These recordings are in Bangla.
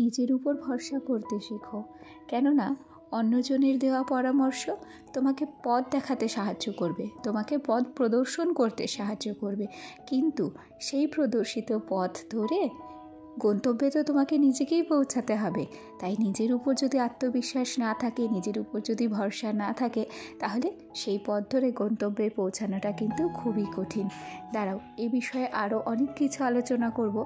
নিজের উপর ভরসা করতে শেখো, কেননা অন্যজনের দেওয়া পরামর্শ তোমাকে পথ দেখাতে সাহায্য করবে, তোমাকে পথ প্রদর্শন করতে সাহায্য করবে, কিন্তু সেই প্রদর্শিত পথ ধরে গন্তব্যে তো তোমাকে নিজেকেই পৌঁছাতে হবে। তাই নিজের উপর যদি আত্মবিশ্বাস না থাকে, নিজের উপর যদি ভরসা না থাকে, তাহলে সেই পথ ধরে গন্তব্যে পৌঁছানোটা কিন্তু খুবই কঠিন। দাঁড়াও, এ বিষয়ে আরও অনেক কিছু আলোচনা করব।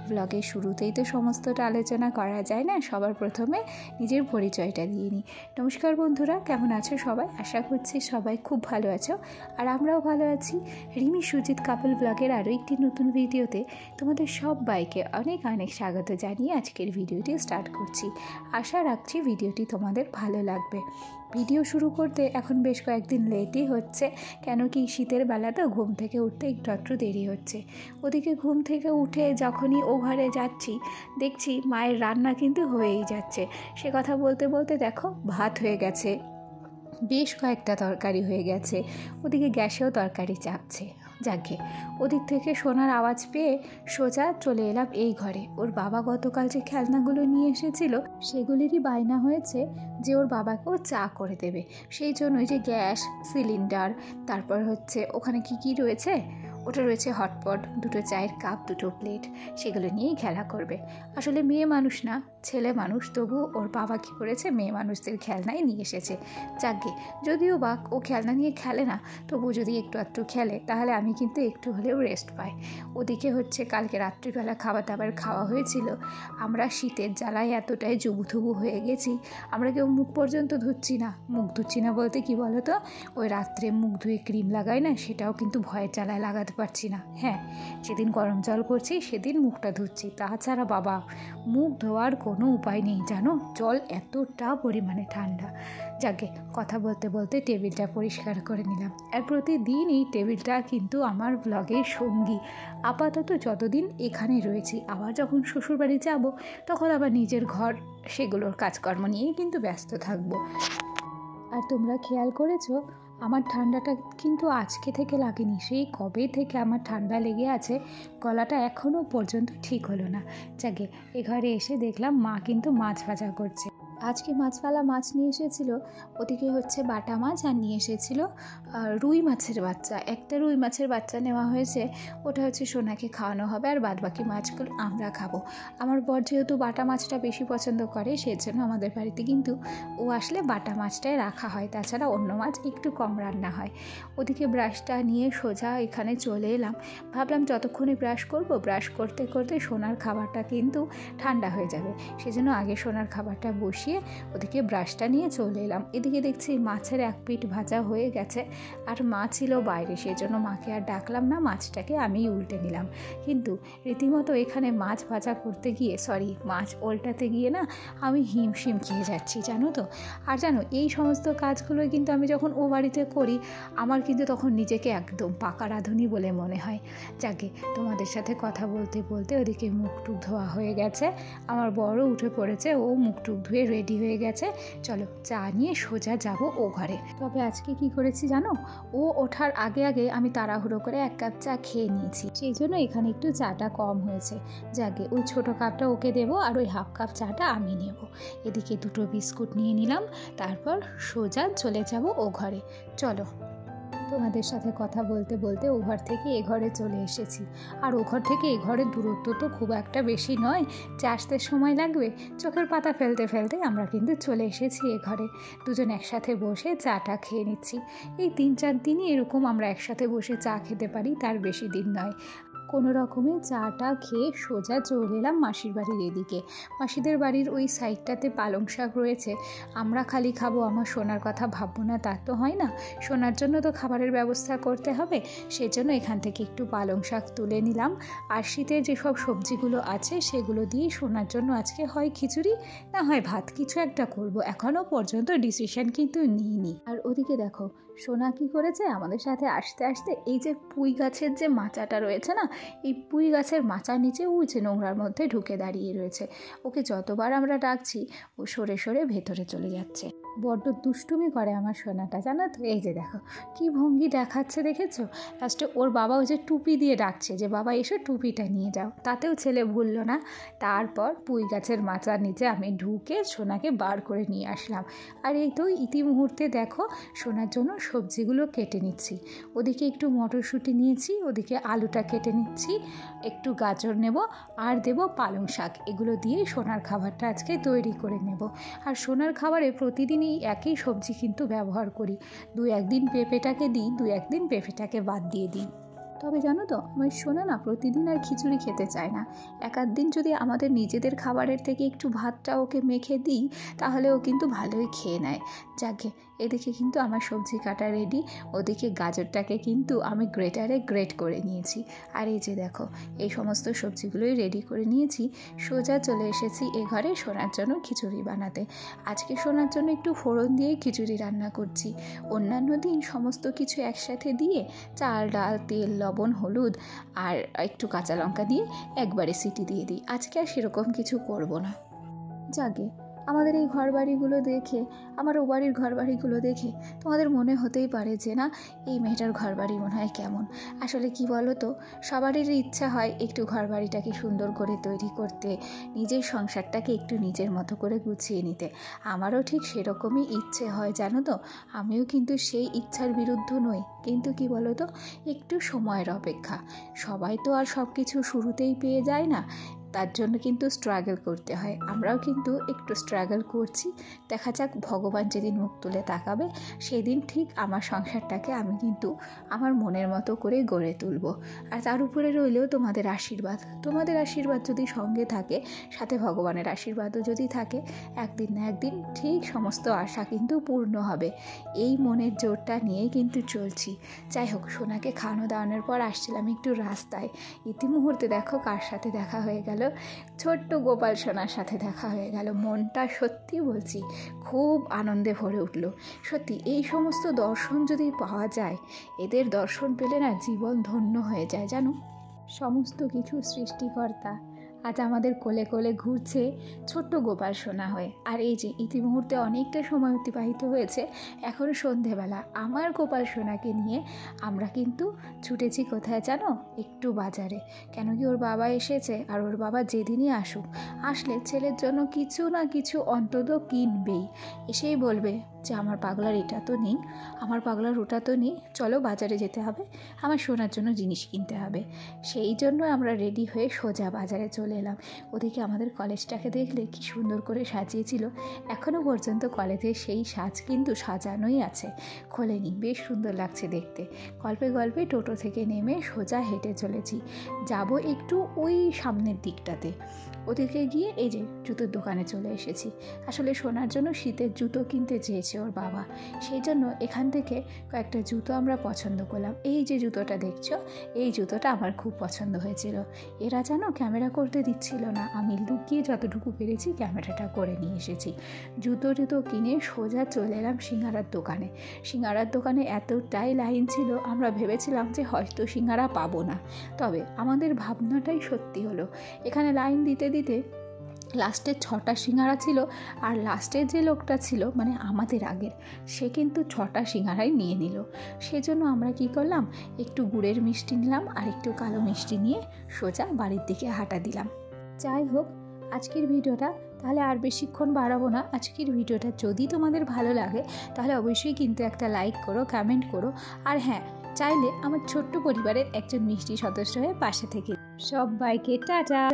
ব্লগের শুরুতেই তো সমস্তটা আলোচনা করা যায় না, সবার প্রথমে নিজের পরিচয়টা দিয়ে নিই। নমস্কার বন্ধুরা, কেমন আছো সবাই? আশা করছি সবাই খুব ভালো আছো, আর আমরাও ভালো আছি। রিমি সুজিত কাপল ব্লগের আরও একটি নতুন ভিডিওতে তোমাদের সবাইকে অনেক অনেক স্বাগত জানিয়ে আজকের ভিডিওটি স্টার্ট করছি। আশা রাখছি ভিডিওটি তোমাদের ভালো লাগবে। ভিডিও শুরু করতে এখন বেশ কয়েকদিন লেটই হচ্ছে, কেন কি শীতের বেলা তো ঘুম থেকে উঠতে একটু দেরি হচ্ছে। ওদিকে ঘুম থেকে উঠে যখনই ওভারে যাচ্ছি, দেখছি মায়ের রান্না কিন্তু হয়েই যাচ্ছে। সে কথা বলতে বলতে দেখো ভাত হয়ে গেছে, বেশ কয়েকটা তরকারি হয়ে গেছে, ওদিকে গ্যাসেও তরকারি চাপছে। যাকে ওদিক থেকে সোনার আওয়াজ পেয়ে সোজা চলে এলাম এই ঘরে। ওর বাবা গতকাল যে খেলনাগুলো নিয়ে এসেছিল সেগুলিরই বায়না হয়েছে যে ওর বাবাকেও চা করে দেবে। সেই জন্যই যে গ্যাস সিলিন্ডার, তারপর হচ্ছে ওখানে কি রয়েছে, ওটা রয়েছে হটপট, দুটো চায়ের কাপ, দুটো প্লেট, সেগুলো নিয়েই খেলা করবে। আসলে মেয়ে মানুষ না, ছেলে মানুষ, তবু ওর বাবা কী করেছে, মেয়ে মানুষদের খেলনাই নিয়ে এসেছে। যাকে যদিও বা ও খেলনা নিয়ে খেলে না, তবু যদি একটু খেলে তাহলে আমি কিন্তু একটু হলেও রেস্ট পাই। ওদিকে হচ্ছে কালকে রাত্রিবেলা খাবার দাবার খাওয়া হয়েছিল। আমরা শীতের জ্বালায় এতটাই জুবুথুবু হয়ে গেছি, আমরা কেউ মুখ পর্যন্ত ধুচ্ছি না। মুখ ধুচ্ছি না বলতে কি বলো তো, ওই রাত্রে মুখ ধুয়ে ক্রিম লাগাই না, সেটাও কিন্তু ভয়ের জ্বালায় লাগাতে পারছি না। হ্যাঁ, যেদিন গরম জল করছি সেদিন মুখটা ধুচ্ছি, তাছাড়া বাবা মুখ ধোয়ার কোনো উপায় নেই জানো, জল এতটা পরিমাণে ঠান্ডা। যাকে কথা বলতে বলতে টেবিলটা পরিষ্কার করে নিলাম। আর প্রতিদিন এই টেবিলটা কিন্তু আমার ব্লগের সঙ্গী, আপাতত যতদিন এখানে রয়েছি। আবার যখন শ্বশুরবাড়ি যাব তখন আবার নিজের ঘর, সেগুলোর কাজকর্ম নিয়েই কিন্তু ব্যস্ত থাকবো। আর তোমরা খেয়াল করেছো, আমার ঠান্ডাটা কিন্তু আজকে থেকে লাগেনি, সেই কবে থেকে আমার ঠান্ডা লেগে আছে, গলাটা এখনও পর্যন্ত ঠিক হলো না। যাকে এ ঘরে এসে দেখলাম মা কিন্তু মাছ ভাজা করছে। আজকে মাছওয়ালা মাছ নিয়ে এসেছিলো, ওদিকে হচ্ছে বাটা মাছ, আর নিয়ে এসেছিলো রুই মাছের বাচ্চা। একটা রুই মাছের বাচ্চা নেওয়া হয়েছে, ওটা হচ্ছে সোনাকে খাওয়ানো হবে, আর বাদবাকি মাছগুলো আমরা খাবো। আমার বর যেহেতু বাটা মাছটা বেশি পছন্দ করে, সেজন্য আমাদের বাড়িতে কিন্তু ও আসলে বাটা মাছটাই রাখা হয়, তাছাড়া অন্য মাছ একটু কম রান্না হয়। ওদিকে ব্রাশটা নিয়ে সোজা এখানে চলে এলাম। ভাবলাম যতক্ষণে ব্রাশ করব, ব্রাশ করতে করতে সোনার খাবারটা কিন্তু ঠান্ডা হয়ে যাবে, সেজন্য আগে সোনার খাবারটা বসিয়ে ওদিকে ব্রাশটা নিয়ে চলে এলাম। এদিকে দেখছি মাছের এক পিঠ ভাজা হয়ে গেছে, আর মা ছিল বাইরে, সেজন্য মাকে আর ডাকলাম না, মাছটাকে আমি উল্টে নিলাম। কিন্তু রীতিমতো এখানে মাছ ভাজা করতে গিয়ে, মাছ উল্টাতে গিয়ে না আমি হিমশিম খেয়ে যাচ্ছি জানো তো। আর জানো, এই সমস্ত কাজগুলোই কিন্তু আমি যখন ও বাড়িতে করি, আমার কিন্তু তখন নিজেকে একদম পাকা রাঁধুনি বলে মনে হয়। যাকে তোমাদের সাথে কথা বলতে বলতে ওদিকে মুখটুক ধোয়া হয়ে গেছে, আমার বড় উঠে পড়েছে, ও মুখটুক ধুয়ে রেডি হয়ে গেছে। চলো চা নিয়ে সোজা যাব ও ঘরে। তবে আজকে কি করেছি জানো, ও ওঠার আগে আগে আমি তাড়াহুড়ো করে এক কাপ চা খেয়ে নিয়েছি, সেই জন্য এখানে একটু চাটা কম হয়েছে। যাকে ওই ছোটো কাপটা ওকে দেবো, আর ওই হাফ কাপ চাটা আমি নেব। এদিকে দুটো বিস্কুট নিয়ে নিলাম, তারপর সোজা চলে যাব ও ঘরে। চলো, তোমাদের সাথে কথা বলতে বলতে ও ঘর থেকে এ ঘরে চলে এসেছি। আর ও ঘর থেকে এ ঘরের দূরত্ব তো খুব একটা বেশি নয় যে আসতে সময় লাগবে, চোখের পাতা ফেলতে ফেলতে আমরা কিন্তু চলে এসেছি এ ঘরে। দুজন একসাথে বসে চাটা খেয়ে নিচ্ছি। এই 3-4 দিনই এরকম আমরা একসাথে বসে চা খেতে পারি, তার বেশি দিন নয়। কোনো রকমে চাটা খেয়ে সোজা চলে এলাম মাসির বাড়ির এদিকে। মাসিদের বাড়ির ওই সাইডটাতে পালং শাক রয়েছে, আমরা খালি খাবো, আমার সোনার কথা ভাববো না তা তো হয় না, সোনার জন্য তো খাবারের ব্যবস্থা করতে হবে। সেজন্য এখান থেকে একটু পালং শাক তুলে নিলাম, আর শীতের যেসব সবজিগুলো আছে সেগুলো দিয়েই সোনার জন্য আজকে হয় খিচুড়ি না হয় ভাত, কিছু একটা করব। এখনও পর্যন্ত ডিসিশন কিন্তু নিইনি। আর ওদিকে দেখো সোনা কি করেছে, আমাদের সাথে আসতে আসতে এই যে পুঁই গাছের যে মাচাটা রয়েছে না, এই পুঁই গাছের মাচার নিচে উঁচে নোংরার মধ্যে ঢুকে দাঁড়িয়ে রয়েছে। ওকে যতবার আমরা ডাকছি ও সরে সরে ভেতরে চলে যাচ্ছে। বড্ড দুষ্টুমি করে আমার সোনাটা, জানো তো। এই যে দেখো কি ভঙ্গি দেখাচ্ছে, দেখেছো? লাস্টে ওর বাবা ওই যে টুপি দিয়ে ডাকছে যে বাবা এসে টুপিটা নিয়ে যাও, তাতেও ছেলে ভুলল না। তারপর পুঁই গাছের মাচার নিচে আমি ঢুকে সোনাকে বার করে নিয়ে আসলাম। আর এই তো ইতিমুহূর্তে দেখো সোনার জন্য সবজিগুলো কেটে নিচ্ছি। ওদিকে একটু মটরশুঁটি নিয়েছি, ওদিকে আলুটা কেটে নিচ্ছি, একটু গাজর নেব আর দেব পালং শাক। এগুলো দিয়ে সোনার খাবারটা আজকে তৈরি করে নেব। আর সোনার খাবারে প্রতিদিনই একই সবজি কিন্তু ব্যবহার করি। 2-1 দিন পেঁপেটাকে দিই, 2-1 দিন পেঁপেটাকে বাদ দিয়ে দিই। তবে জানো তো আমার সোনা না প্রতিদিন আর খিচুড়ি খেতে চায় না। 1-8 দিন যদি আমাদের নিজেদের খাবারের থেকে একটু ভাতটা ওকে মেখে দিই তাহলে ও কিন্তু ভালোই খেয়ে নেয়। যাকে এদিকে কিন্তু আমার সবজি কাটা রেডি। ওদিকে গাজরটাকে কিন্তু আমি গ্রেটারে গ্রেট করে নিয়েছি। আর এই যে দেখো এই সমস্ত সবজিগুলোই রেডি করে নিয়েছি। সোজা চলে এসেছি এ ঘরে সোনার জন্য খিচুড়ি বানাতে। আজকে সোনার জন্য একটু ফোড়ন দিয়ে খিচুড়ি রান্না করছি। অন্যান্য দিন সমস্ত কিছু একসাথে দিয়ে চাল, ডাল, তেল, লবণ, হলুদ আর একটু কাঁচা লঙ্কা দিয়ে একবারে সিটি দিয়ে দিই। আজকে আর সেরকম কিছু করব না। যাকে আমাদের এই ঘরবাড়িগুলো দেখে, আমার ও বাড়ির ঘরবাড়িগুলো দেখে তোমাদের মনে হতেই পারে যে না এই মেয়েটার ঘরবাড়ি মনে হয় কেমন। আসলে কি বলো তো, সবারই ইচ্ছা হয় একটু ঘরবাড়িটাকে সুন্দর করে তৈরি করতে, নিজের সংসারটাকে একটু নিজের মতো করে গুছিয়ে নিতে। আমারও ঠিক সেরকমই ইচ্ছে হয়, জানো তো। আমিও কিন্তু সেই ইচ্ছার বিরুদ্ধ নই, কিন্তু কি বলো তো, একটু সময়ের অপেক্ষা। সবাই তো আর সব কিছু শুরুতেই পেয়ে যায় না, তার জন্য কিন্তু স্ট্রাগল করতে হয়। আমরাও কিন্তু একটু স্ট্রাগল করছি। দেখা যাক ভগবান যেদিন মুখ তুলে তাকাবে সেদিন ঠিক আমার সংসারটাকে আমি কিন্তু আমার মনের মতো করে গড়ে তুলব। আর তার উপরে রইলেও তোমাদের আশীর্বাদ। তোমাদের আশীর্বাদ যদি সঙ্গে থাকে, সাথে ভগবানের আশীর্বাদও যদি থাকে, একদিন না একদিন ঠিক সমস্ত আশা কিন্তু পূর্ণ হবে। এই মনের জোরটা নিয়েই কিন্তু চলছি। যাই হোক, সোনাকে খাওয়ানো দাওয়ানোর পর আসছিলাম একটু রাস্তায়। ইতিমুহূর্তে দেখো কার সাথে দেখা হয়ে গেল, ছোট্ট গোপাল সোনার সাথে দেখা হয়ে গেল। মনটা সত্যি বলছি খুব আনন্দে ভরে উঠল। সত্যি এই সমস্ত দর্শন যদি পাওয়া যায়, এদের দর্শন পেলে না জীবন ধন্য হয়ে যায়, জানো। সমস্ত কিছু সৃষ্টিকর্তা আজ আমাদের কোলে কোলে ঘুরছে ছোট্ট গোপাল সোনা হয়ে। আর এই যে ইতিমুহূর্তে অনেকটা সময় অতিবাহিত হয়েছে, এখন সন্ধেবেলা। আমার গোপাল সোনাকে নিয়ে আমরা কিন্তু ছুটেছি কোথায় জানো, একটু বাজারে। কেন কি ওর বাবা এসেছে, আর ওর বাবা যেদিনই আসলে ছেলের জন্য কিছু না কিছু অন্তত কিনবেই। এসেই বলবে যে আমার পাগলার এটা তো নেই, আমার পাগলার ওটা তো নেই, চলো বাজারে যেতে হবে, আমার সোনার জন্য জিনিস কিনতে হবে। সেই জন্য আমরা রেডি হয়ে সোজা বাজারে চলে এলাম। ওদিকে আমাদের কলেজটাকে দেখলে কি সুন্দর করে সাজিয়েছিল। এখনও পর্যন্ত কলেজের সেই সাজ কিন্তু সাজানোই আছে, খোলেনি। বেশ সুন্দর লাগছে দেখতে। গল্পে গল্পে টোটো থেকে নেমে সোজা হেঁটে চলেছি, যাব একটু ওই সামনের দিকটাতে। ওদিকে গিয়ে এই যে জুতোর দোকানে চলে এসেছি। আসলে সোনার জন্য শীতের জুতো কিনতে চেয়েছে ওর বাবা, সেই জন্য এখান থেকে কয়েকটা জুতো আমরা পছন্দ করলাম। এই যে জুতোটা দেখছো, এই জুতোটা আমার খুব পছন্দ হয়েছিল। এরা জানো ক্যামেরা করতে দিচ্ছিল না, আমি লুকিয়ে যতটুকু পেরেছি ক্যামেরাটা করে নিয়ে এসেছি। জুতো কিনে সোজা চলে এলাম সিঙ্গারার দোকানে। সিঙ্গারার দোকানে এতটাই লাইন ছিল, আমরা ভেবেছিলাম যে হয়তো সিঙ্গারা পাবো না। তবে আমাদের ভাবনাটাই সত্যি হলো। এখানে লাইন দিতে দিতে লাস্টের 6টা সিঙ্গারা ছিল, আর লাস্টের যে লোকটা ছিল মানে আমাদের আগের, সে কিন্তু 6টা সিঙ্গারাই নিয়ে নিল। সেজন্য আমরা কি করলাম, একটু গুড়ের মিষ্টি নিলাম আর একটু কালো মিষ্টি নিয়ে সোজা বাড়ির দিকে হাঁটা দিলাম। যাই হোক, আজকের ভিডিওটা তাহলে আর বেশিক্ষণ বাড়াবো না। আজকের ভিডিওটা যদি তোমাদের ভালো লাগে তাহলে অবশ্যই কিন্তু একটা লাইক করো, কমেন্ট করো। আর হ্যাঁ, চাইলে আমার ছোট্ট পরিবারের একজন মিষ্টি সদস্য হয়ে পাশে থেকে। সবাইকে টাটা।